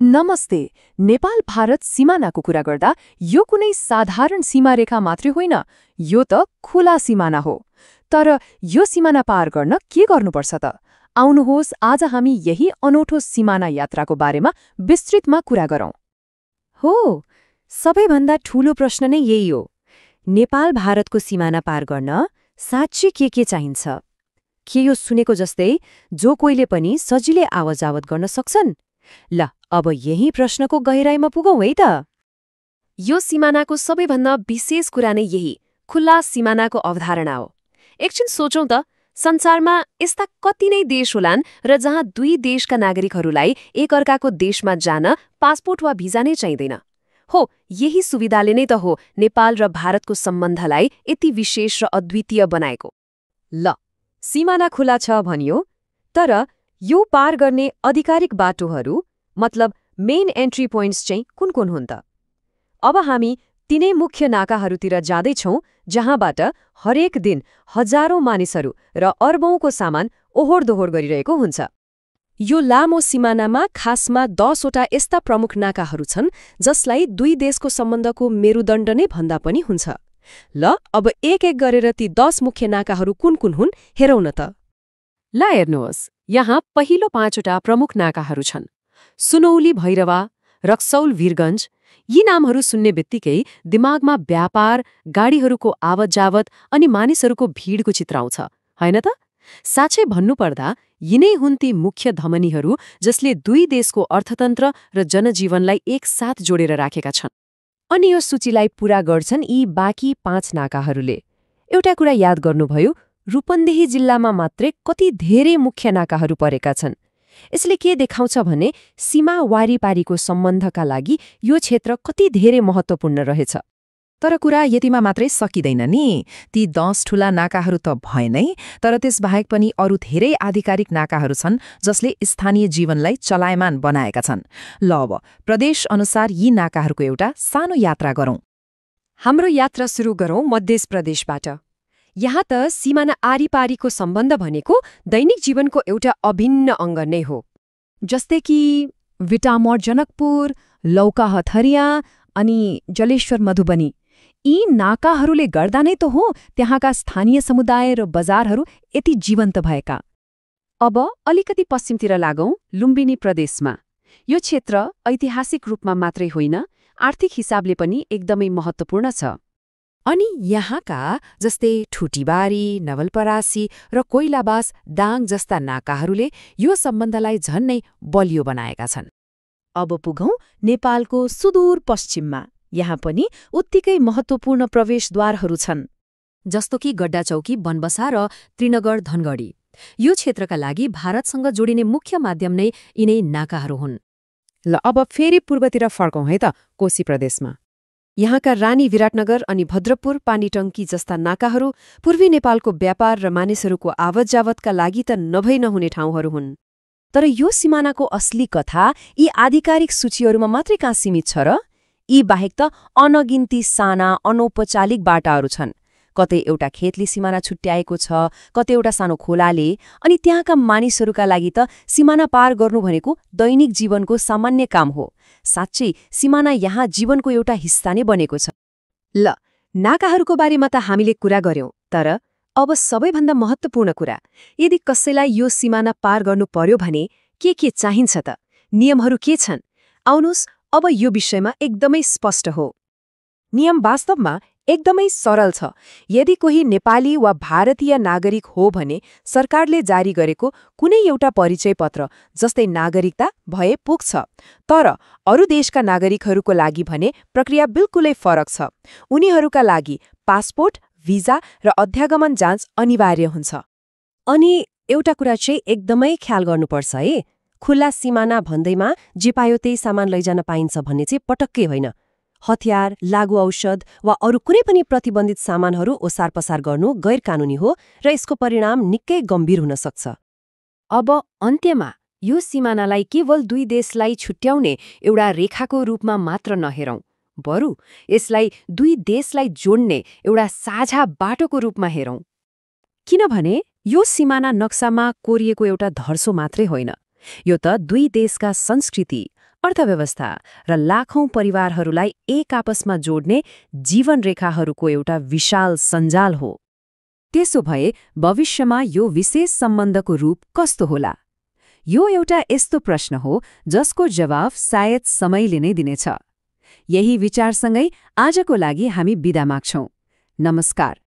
नमस्ते। नेपाल भारत सिमानाको कुरा गर्दा यो कुनै साधारण सीमारेखा मात्रै होइन, यो त खुला सिमाना हो। तर यो सिमाना पार गर्न के गर्नुपर्छ त? आउनुहोस् आज हामी यही अनौठो सिमाना यात्राको बारेमा विस्तृतमा कुरा गरौँ। हो, सबैभन्दा ठूलो प्रश्न नै यही हो। नेपाल भारतको सिमाना पार गर्न साँच्चै के चाहिन्छ? के यो सुनेको जस्तै जो कोहीले पनि सजिलै आवत-जावत गर्न सक्छन्? ल, अब यही प्रश्नको गहिराईमा पुगौँ है त। यो सिमानाको सबैभन्दा विशेष कुरा नै यही खुल्ला सिमानाको अवधारणा हो। एकछिन सोचौं त, संसारमा यस्ता कति नै देश होलान् र जहाँ दुई देशका नागरिकहरूलाई एकअर्काको देशमा जान पासपोर्ट वा भिजा नै चाहिँदैन। हो, यही सुविधाले नै त हो नेपाल र भारतको सम्बन्धलाई यति विशेष र अद्वितीय बनाएको। ल, सिमाना खुला छ भनियो, तर यो पार गर्ने आधिकारिक बाटोहरू मतलब मेन एन्ट्री पोइन्ट्स चाहिँ कुन हुन् त? अब हामी तिनै मुख्य नाकाहरूतिर जाँदैछौँ जहाँबाट हरेक दिन हजारौं मानिसहरू र अर्बौंको सामान ओहोरदोहोर गरिरहेको हुन्छ। यो लामो सिमानामा खासमा 10वटा यस्ता प्रमुख नाकाहरू छन् जसलाई दुई देशको सम्बन्धको मेरुदण्ड नै भन्दा पनि हुन्छ। ल, अब एक गरेर ती 10 मुख्य नाकाहरू कुन हुन् हेरौँ न त। ल हेर्नुहोस्, यहाँ पहिलो 5वटा प्रमुख नाकाहरू छन्। सुनौली भैरवा, रक्सौल वीरगञ्ज। यी नामहरू सुन्ने बित्तिकै दिमागमा व्यापार, गाडीहरूको आवत-जावत अनि मानिसहरूको भिडको चित्र आउँछ, होइन त? साँच्चै भन्नुपर्दा यिनै हुन् ती मुख्य धमनीहरू जसले दुई देशको अर्थतन्त्र र जनजीवनलाई एकसाथ जोडेर राखेका छन्। अनि यो सूचीलाई पूरा गर्छन् यी बाँकी 5 नाकाहरूले। एउटा कुरा याद गर्नुभयो, रूपन्देही जिल्लामा मात्रै कति धेरै मुख्य नाकाहरू परेका छन्। यसले के देखाउँछ भने सीमा वारिपारीको सम्बन्धका लागि यो क्षेत्र कति धेरै महत्त्वपूर्ण रहेछ। तर कुरा यतिमा मात्रै सकिँदैन नि। ती 10 ठूला नाकाहरू त भए नै, तर त्यसबाहेक पनि अरू धेरै आधिकारिक नाकाहरू छन् जसले स्थानीय जीवनलाई चलायमान बनाएका छन्। ल, अब प्रदेश अनुसार यी नाकाहरूको एउटा सानो यात्रा गरौँ। हाम्रो यात्रा सुरु गरौँ मध्य प्रदेशबाट। यहाँ त सिमाना आरीपारीको सम्बन्ध भनेको दैनिक जीवनको एउटा अभिन्न अङ्ग नै हो। जस्तै कि विटामोड जनकपुर, लौका हथरिया अनि जलेश्वर मधुबनी। यी नाकाहरूले गर्दा नै त हो त्यहाँका स्थानीय समुदाय र बजारहरू यति जीवन्त भएका। अब अलिकति पश्चिमतिर लागौं, लुम्बिनी प्रदेशमा। यो क्षेत्र ऐतिहासिक रूपमा मात्रै होइन, आर्थिक हिसाबले पनि एकदमै महत्त्वपूर्ण छ। अनि यहाँका जस्तै ठुटीबारी, नवलपरासी र कोइलाबास दाङ जस्ता नाकाहरूले यो सम्बन्धलाई झन्नै बलियो बनाएका छन्। अब पुगौं नेपालको सुदूर पश्चिममा। यहाँ पनि उत्तिकै महत्त्वपूर्ण प्रवेशद्वारहरू छन्, जस्तो कि गड्डाचौकी, बनबसा र त्रिनगर धनगढी। यो क्षेत्रका लागि भारतसँग जोडिने मुख्य माध्यम नै यिनै नाकाहरू हुन्। ल, अब फेरि पूर्वतिर फर्कौँ है त, कोशी प्रदेशमा। यहाँका रानी विराटनगर अनि भद्रपुर, पानीटङ्की जस्ता नाकाहरू पूर्वी नेपालको व्यापार र मानिसहरूको आवत-जावतका लागि त नभई नहुने ठाउँहरू हुन्। तर यो सिमानाको असली कथा यी आधिकारिक सूचीहरूमा मात्रै कहाँ सीमित छ र? यी बाहेक त अनगिन्ती साना अनौपचारिक बाटाहरू छन्। कतै एउटा खेतले सिमाना छुट्याएको छ, कतै एउटा सानो खोलाले, अनि त्यहाँका मानिसहरूका लागि त सिमाना पार गर्नु भनेको दैनिक जीवनको सामान्य काम हो। साँच्चै सिमाना यहाँ जीवनको एउटा हिस्सा नै बनेको छ। ल, नाकाहरूको बारेमा त हामीले कुरा गर्यौं, तर अब सबैभन्दा महत्त्वपूर्ण कुरा, यदि कसैलाई यो सिमाना पार गर्नु पर्यो भने के चाहिन्छ त? नियमहरू के छन्? आउनुहोस्, अब यो विषयमा एकदमै स्पष्ट हो। नियम वास्तवमा एकदमै सरल छ। यदि कोही नेपाली वा भारतीय नागरिक हो भने सरकारले जारी गरेको कुनै एउटा परिचय पत्र जस्तै नागरिकता भए पुग्छ। तर अरू देशका नागरिकहरूको लागि भने प्रक्रिया बिल्कुलै फरक छ। उनीहरूका लागि पासपोर्ट, भिजा र अध्यागमन जाँच अनिवार्य हुन्छ। अनि एउटा कुरा चाहिँ एकदमै ख्याल गर्नुपर्छ है, खुल्ला सिमाना भन्दैमा जे पायो त्यही सामान लैजान पाइन्छ भन्ने चाहिँ पटक्कै होइन। हतियार, लागु औषध वा अरू कुनै पनि प्रतिबन्धित सामानहरू ओसार पसार गर्नु गैर कानुनी हो र यसको परिणाम निकै गम्भीर हुन सक्छ। अब अन्त्यमा यो सिमानालाई केवल दुई देशलाई छुट्याउने एउटा रेखाको रूपमा मात्र नहेरौं, बरु यसलाई दुई देशलाई जोड्ने एउटा साझा बाटोको रूपमा हेरौं। किनभने यो सिमाना नक्सामा कोरिएको एउटा धर्सो मात्रै होइन, यो त दुई देशका संस्कृति, अर्थव्यवस्था र लाखौं परिवारहरूलाई एक आपसमा जोड्ने जीवन रेखाहरूको एउटा विशाल सञ्जाल हो। त्यसो भए भविष्यमा यो विशेष सम्बन्धको रूप कस्तो होला? यो एउटा यस्तो प्रश्न हो जसको जवाफ सायद समयले नै दिनेछ। यही विचारसँगै आजको लागि हामी बिदा माग्छौं। नमस्कार।